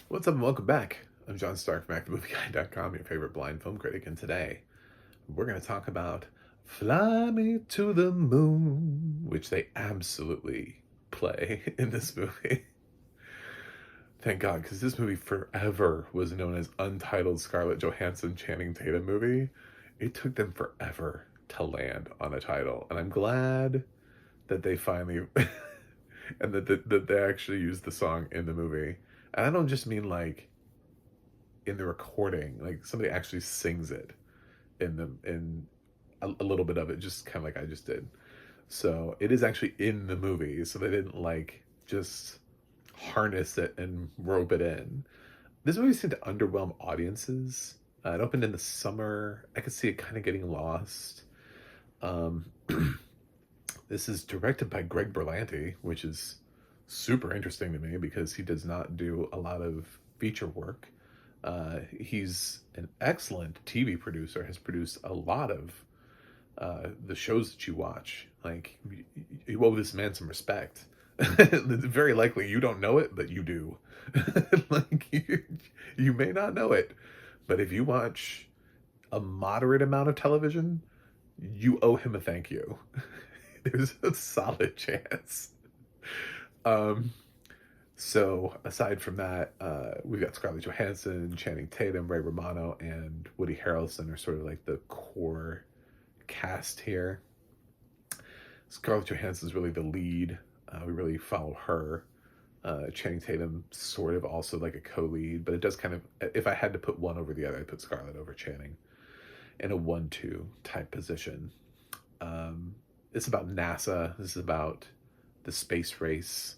What's up and welcome back. I'm John Stark from ActiveMovieGuide.com, your favorite blind film critic, and today we're going to talk about Fly Me to the Moon, which they absolutely play in this movie. Thank God, because this movie forever was known as Untitled Scarlett Johansson Channing Tatum movie. It took them forever to land on a title, and I'm glad that they finally and that they actually used the song in the movie. And I don't just mean like in the recording, like somebody actually sings it in a little bit of it, just kind of like I just did. So it is actually in the movie, so they didn't like just harness it and rope it in. This movie seemed to underwhelm audiences. It opened in the summer. I could see it kind of getting lost. Um, this is directed by Greg Berlanti, which is super interesting to me because he does not do a lot of feature work. He's an excellent TV producer, has produced a lot of the shows that you watch. Like, you owe this man some respect. It's very likely you don't know it, but you do. Like, you may not know it, but if you watch a moderate amount of television, you owe him a thank you. There's a solid chance. Um, So aside from that, we've got Scarlett Johansson, Channing Tatum, Ray Romano, and Woody Harrelson are sort of like the core cast here. Scarlett Johansson is really the lead. We really follow her. Channing Tatum sort of also like a co-lead, but it does kind of, if I had to put one over the other, I'd put Scarlett over Channing in a 1-2 type position. It's about NASA. This is about the space race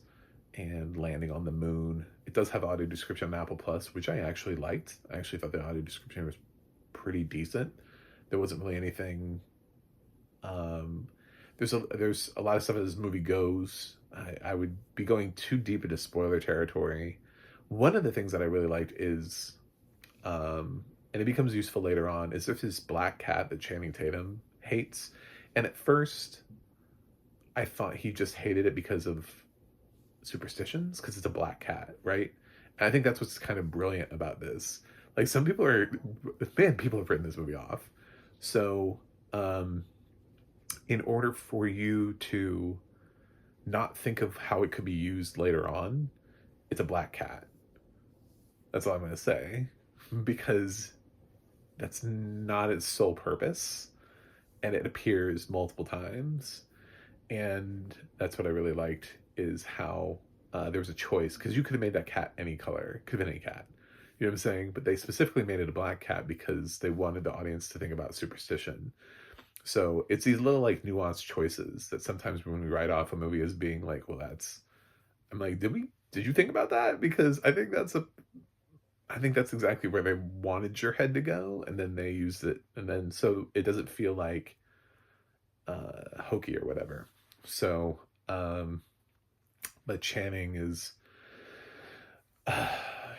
and landing on the moon. It does have audio description on Apple Plus, which I actually liked. I actually thought the audio description was pretty decent. There wasn't really anything. Um, there's a lot of stuff as this movie goes. I would be going too deep into spoiler territory. One of the things that I really liked is, and it becomes useful later on, is there's this black cat that Channing Tatum hates. And at first, I thought he just hated it because of superstitions, because it's a black cat, right? And I think that's what's kind of brilliant about this. Like, some people are, man, people have written this movie off. So, in order for you to not think of how it could be used later on, it's a black cat. That's all I'm going to say, because that's not its sole purpose, and it appears multiple times. And that's what I really liked, is how there was a choice, because you could have made that cat any color, could have been any cat, you know what I'm saying, but they specifically made it a black cat because they wanted the audience to think about superstition. So it's these little like nuanced choices that sometimes when we write off a movie as being like, well, that's, I'm like, did you think about that? Because I think that's exactly where they wanted your head to go, and then they used it, and then so it doesn't feel like hokey or whatever. So, but Channing is,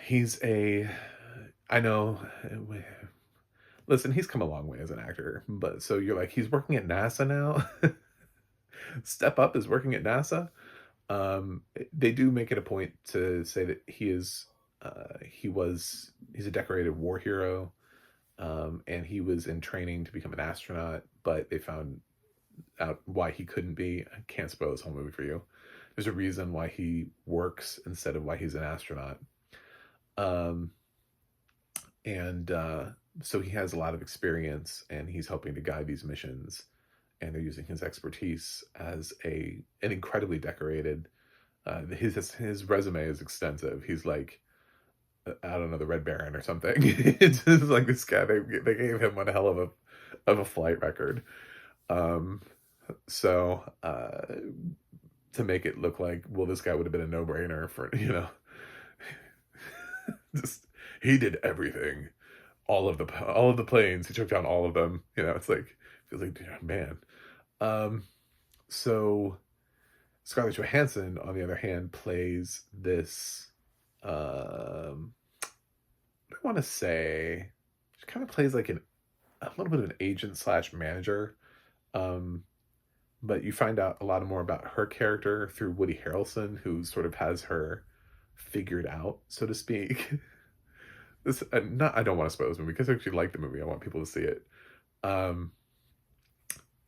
he's a, I know, listen, he's come a long way as an actor, but so you're like, he's working at NASA now? Step Up is working at NASA? They do make it a point to say that he's a decorated war hero, and he was in training to become an astronaut, but they found out why he couldn't be. I can't spoil this whole movie for you. There's a reason why he works instead of why he's an astronaut. Um, and so he has a lot of experience, and he's helping to guide these missions. And they're using his expertise as an incredibly decorated. His resume is extensive. He's like, I don't know, the Red Baron or something. It's just like this guy. They gave him one hell of a flight record. Um, so to make it look like, well, this guy would have been a no-brainer for, just, he did everything. All of the planes, he took down all of them. It's like, feels like, man. So Scarlett Johansson, on the other hand, plays this, I want to say, she kind of plays like a little bit of an agent slash manager. Um, but you find out a lot more about her character through Woody Harrelson, who sort of has her figured out, so to speak. This not I don't want to spoil this movie because I actually like the movie. I want people to see it. Um,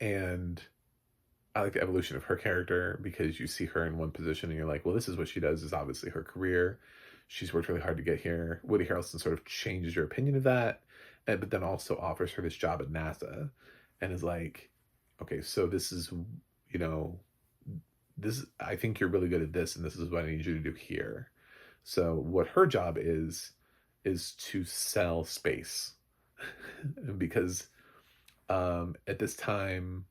and I like the evolution of her character because you see her in one position and you're like, well, this is what she does, is obviously her career. She's worked really hard to get here. Woody Harrelson sort of changes your opinion of that, but then also offers her this job at NASA and is like, okay, so this is, you know, this, I think you're really good at this, and this is what I need you to do here. So what her job is to sell space because at this time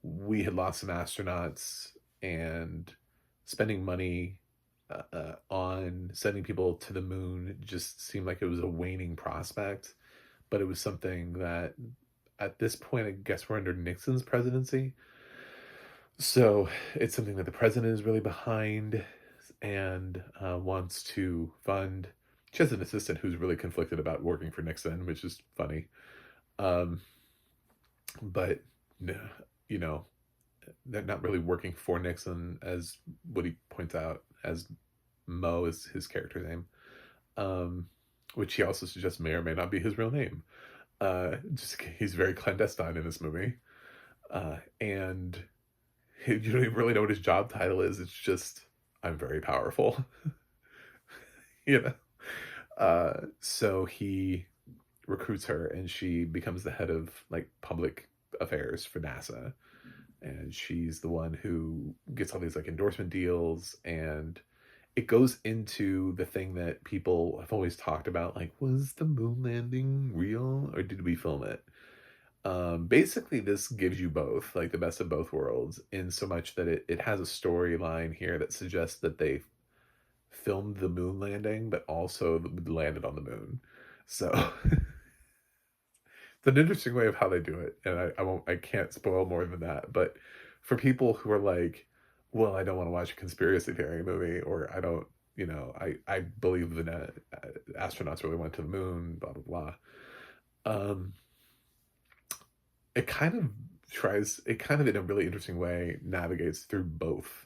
we had lost some astronauts, and spending money on sending people to the moon just seemed like it was a waning prospect. But it was something that at this point, I guess we're under Nixon's presidency. So it's something that the president is really behind and wants to fund. She has an assistant who's really conflicted about working for Nixon, which is funny. Um, but, you know, they're not really working for Nixon, as Woody points out, as Mo is his character's name, which he also suggests may or may not be his real name. Just he's very clandestine in this movie, and you don't even really know what his job title is. It's just I'm very powerful, you know. So he recruits her, and she becomes the head of like public affairs for NASA, and she's the one who gets all these like endorsement deals. And it goes into the thing that people have always talked about, like, was the moon landing real or did we film it? Basically this gives you both, like the best of both worlds, in so much that it has a storyline here that suggests that they filmed the moon landing but also landed on the moon. So it's an interesting way of how they do it, and I can't spoil more than that. But for people who are like, well, I don't want to watch a conspiracy theory movie, or I don't, I believe the astronauts really went to the moon, blah blah blah. It kind of in a really interesting way navigates through both,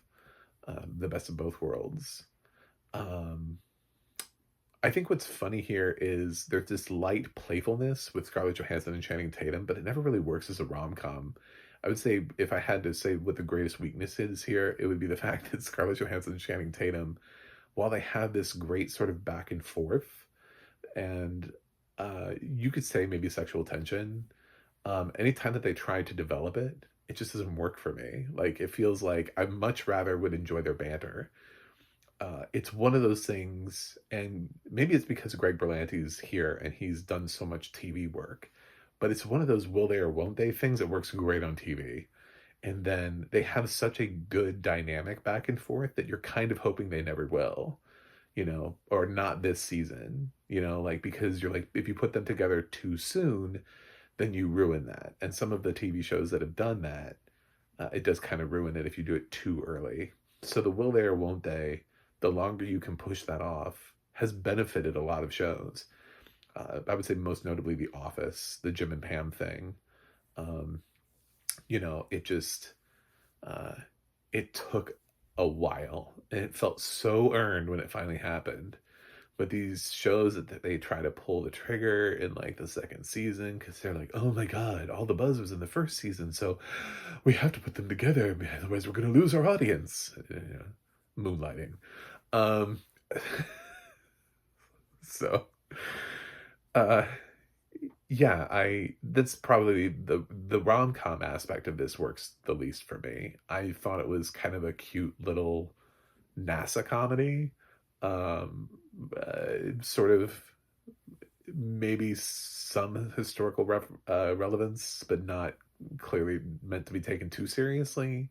the best of both worlds. Um, I think what's funny here is there's this light playfulness with Scarlett Johansson and Channing Tatum, but it never really works as a rom-com. I would say if I had to say what the greatest weakness is here, it would be the fact that Scarlett Johansson and Channing Tatum, while they have this great sort of back and forth, and you could say maybe sexual tension, anytime that they try to develop it, it just doesn't work for me. Like, it feels like I much rather would enjoy their banter. It's one of those things, and maybe it's because Greg Berlanti's here and he's done so much TV work, but it's one of those will they or won't they things that works great on TV. And then they have such a good dynamic back and forth that you're kind of hoping they never will, or not this season, like, because you're like, if you put them together too soon, then you ruin that. And some of the TV shows that have done that, it does kind of ruin it if you do it too early. So the will they or won't they, the longer you can push that off, has benefited a lot of shows. I would say most notably The Office, the Jim and Pam thing. It just, it took a while, and it felt so earned when it finally happened. But these shows that they try to pull the trigger in like the second season, because they're like, oh my God, all the buzz was in the first season, so we have to put them together, otherwise we're going to lose our audience. Moonlighting. Um, so, uh, yeah, that's probably the rom-com aspect of this works the least for me. I thought it was kind of a cute little NASA comedy, sort of maybe some historical relevance, but not clearly meant to be taken too seriously.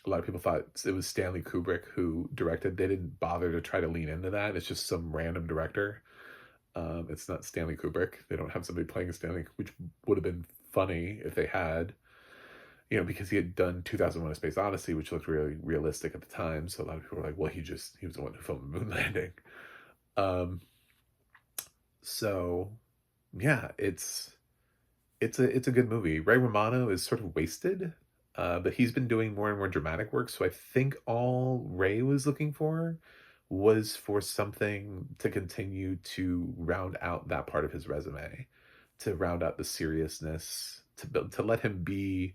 A lot of people thought it was Stanley Kubrick who directed. They didn't bother to try to lean into that. It's just some random director. It's not Stanley Kubrick. They don't have somebody playing Stanley, which would have been funny if they had, because he had done 2001: A Space Odyssey, which looked really realistic at the time. So a lot of people were like, well, he was the one who filmed the moon landing. So yeah, it's a good movie. Ray Romano is sort of wasted, but he's been doing more and more dramatic work. So I think all Ray was looking for was for something to continue to round out that part of his resume, to round out the seriousness, to let him be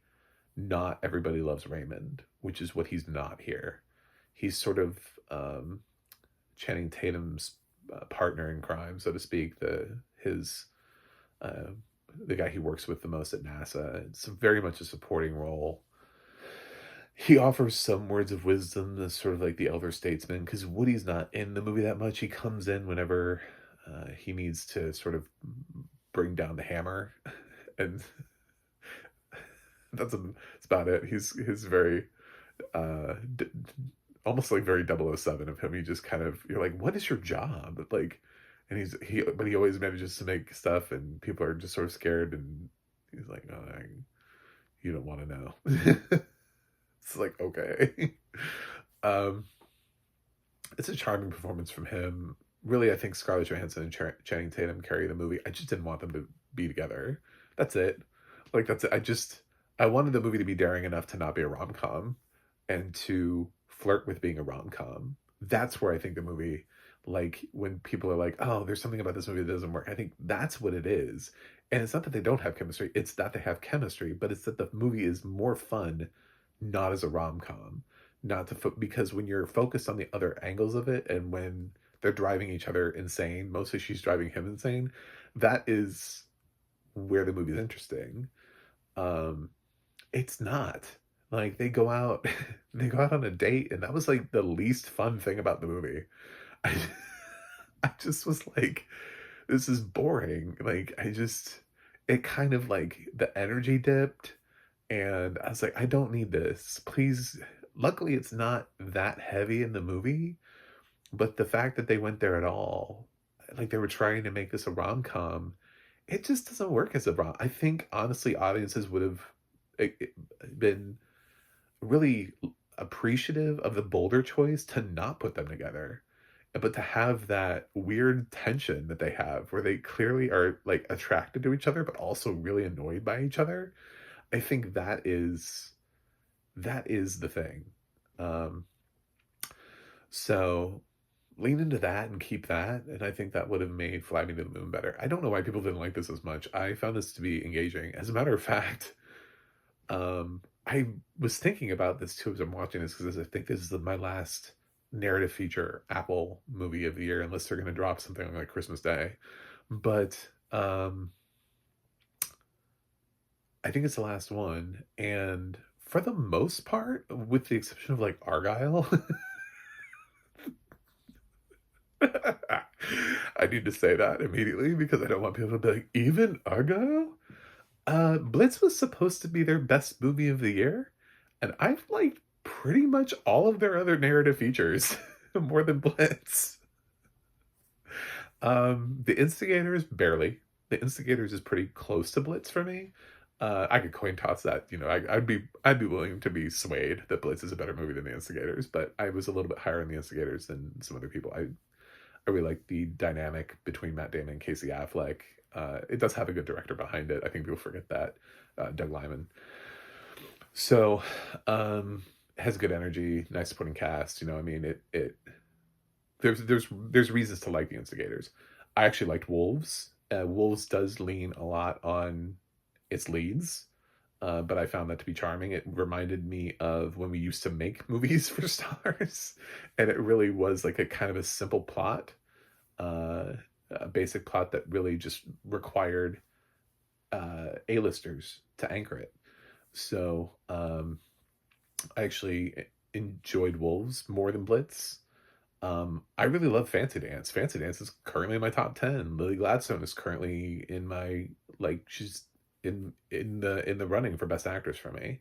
not Everybody Loves Raymond, which is what he's not here. He's sort of Channing Tatum's partner in crime, so to speak, uh, the guy he works with the most at NASA. It's very much a supporting role. He offers some words of wisdom as sort of like the elder statesman, because Woody's not in the movie that much. He comes in whenever he needs to sort of bring down the hammer, and that's about it. He's very d almost like very 007 of him. He just kind of, you're like, "What is your job?" Like, and but he always manages to make stuff, and people are just sort of scared, and he's like, "Oh, you don't wanna know." It's like, okay. Um, it's a charming performance from him. Really, I think Scarlett Johansson and Channing Tatum carry the movie. I just didn't want them to be together. That's it. Like, that's it. I wanted the movie to be daring enough to not be a rom-com and to flirt with being a rom-com. That's where I think the movie, like, when people are like, oh, there's something about this movie that doesn't work, I think that's what it is. And it's not that they don't have chemistry, it's that they have chemistry, but it's that the movie is more fun not as a rom-com. Not to because when you're focused on the other angles of it, and when they're driving each other insane, mostly she's driving him insane, that is where the movie's interesting. Um, it's not. Like, they go out they go out on a date, and that was, like, the least fun thing about the movie. I I just was like, "This is boring." Like, it kind of, like, the energy dipped, and I was like, "I don't need this. Please." Luckily, it's not that heavy in the movie, but the fact that they went there at all, like, they were trying to make this a rom-com, it just doesn't work as a rom I think, honestly, audiences would have been really appreciative of the bolder choice to not put them together, but to have that weird tension that they have, where they clearly are, like, attracted to each other, but also really annoyed by each other. I think that is the thing. Um, so lean into that and keep that, and I think that would have made Fly Me to the Moon better. I don't know why people didn't like this as much. I found this to be engaging. As a matter of fact, I was thinking about this too as I'm watching this, because I think this is my last narrative feature Apple movie of the year, unless they're going to drop something on like Christmas Day. But I think it's the last one, and for the most part, with the exception of like Argyle, I need to say that immediately because I don't want people to be like, even Argyle? Blitz was supposed to be their best movie of the year, and I've liked pretty much all of their other narrative features more than Blitz. The Instigators, barely. The Instigators is pretty close to Blitz for me. I could coin toss that. You know, I'd be willing to be swayed that Blitz is a better movie than The Instigators, but I was a little bit higher on The Instigators than some other people. I really like the dynamic between Matt Damon and Casey Affleck. It does have a good director behind it. I think people forget that. Doug Liman. So, has good energy, nice supporting cast. You know, I mean, there's reasons to like The Instigators. I actually liked Wolves. Wolves does lean a lot on its leads, but I found that to be charming. It reminded me of when we used to make movies for Stars, and it really was like a kind of a simple plot, a basic plot that really just required A-listers to anchor it. So I actually enjoyed Wolves more than Blitz. I really love Fancy Dance. Fancy Dance is currently in my top 10. Lily Gladstone is currently in my, like, she's in the running for Best Actress for me.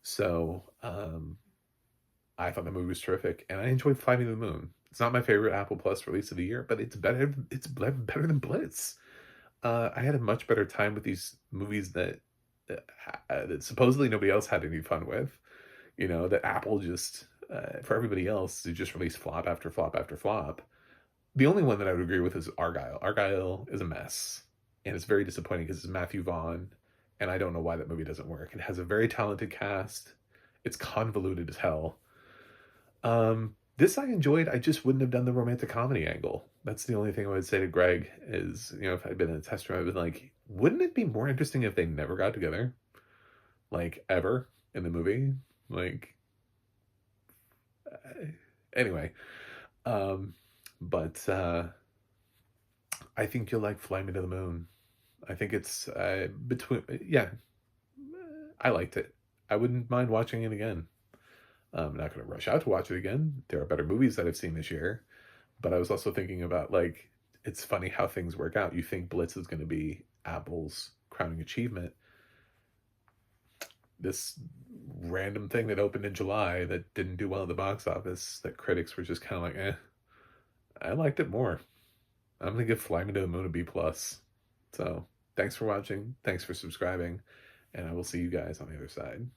So I thought the movie was terrific, and I enjoyed Fly Me to the Moon. It's not my favorite Apple Plus release of the year, but it's better. It's better than Blitz. I had a much better time with these movies that supposedly nobody else had any fun with. You know, that Apple just for everybody else to just release flop after flop after flop. The only one that I would agree with is Argyle. Argyle is a mess, and it's very disappointing because it's Matthew Vaughn, and I don't know why that movie doesn't work. It has a very talented cast. It's convoluted as hell. This I enjoyed. I just wouldn't have done the romantic comedy angle. That's the only thing I would say to Greg is, if I'd been in a test room, I'd been like, wouldn't it be more interesting if they never got together? Like, ever in the movie? Like, anyway. Um, but I think you'll like Fly Me to the Moon. I think it's yeah, I liked it. I wouldn't mind watching it again. I'm not going to rush out to watch it again. There are better movies that I've seen this year. But I was also thinking about, like, it's funny how things work out. You think Blitz is going to be Apple's crowning achievement. This random thing that opened in July that didn't do well at the box office, that critics were just kind of like, I liked it more. I'm going to give Fly Me to the Moon a B+. So thanks for watching. Thanks for subscribing. And I will see you guys on the other side.